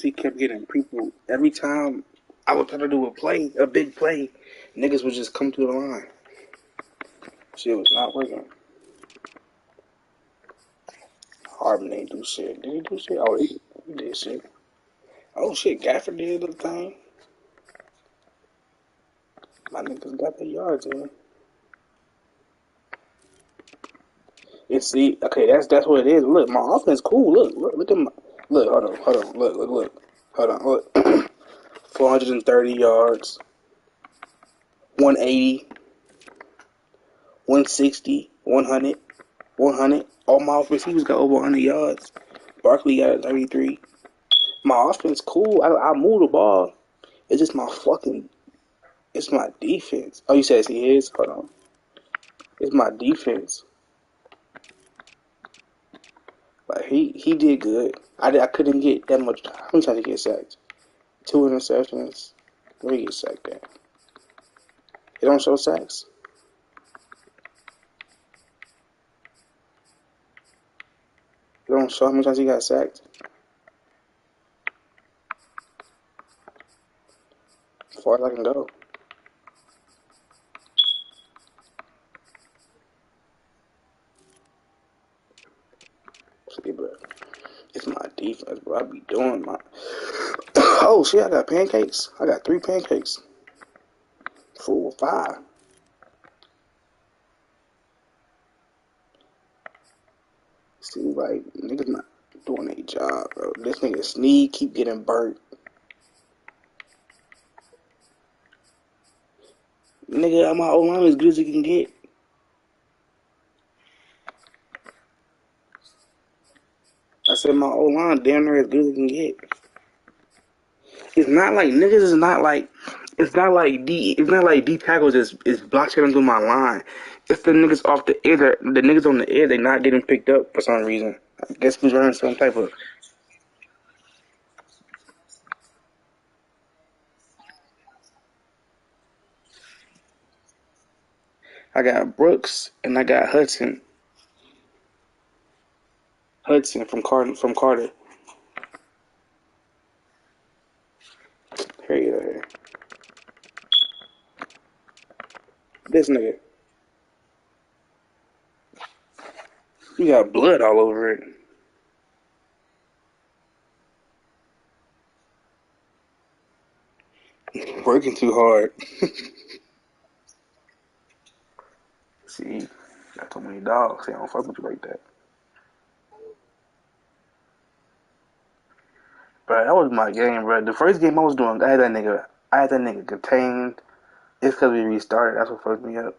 He kept getting people every time I would try to do a big play, niggas would just come to the line. Shit was not working. Harbin ain't do shit. Did he do shit? Oh, he did shit. Oh shit, Gafford did the thing. My niggas got their yards in. Okay, that's what it is. Look, my offense cool. Look at my. Look, hold on. Look. 430 yards. 180. 160. 100. 100. All my receivers got over 100 yards. Barkley got 33. My offense cool. I move the ball. It's just it's my defense. Oh, you said it's his? Hold on. It's my defense. Like he did good. I couldn't get that much. How many times did he get sacked? 2 interceptions. Where he get sacked at? It don't show sacks. It don't show how many times he got sacked. As far as I can go. See, bro. It's my defense, bro. I be doing my. Oh shit! I got pancakes. I got 3 pancakes. 4, 5. Seems like niggas not doing their job, bro. This nigga Sneed keep getting burnt. Nigga, my O-line as good as it can get. I said my O-line damn near as good as it can get. It's not like niggas is not like it's not like D tackles is block checking through my line. It's the niggas off the air, the niggas on the air, they not getting picked up for some reason. I guess who's running some type of. I got Brooks and I got Hudson. Hudson from Carter. Here you go. Here. This nigga. You got blood all over it. Working too hard. See, got too many dogs. They don't fuck with you like that. Bro, that was my game, bro. The first game I was doing, I had that nigga contained. It's because we restarted. That's what fucked me up.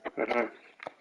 Uh-huh.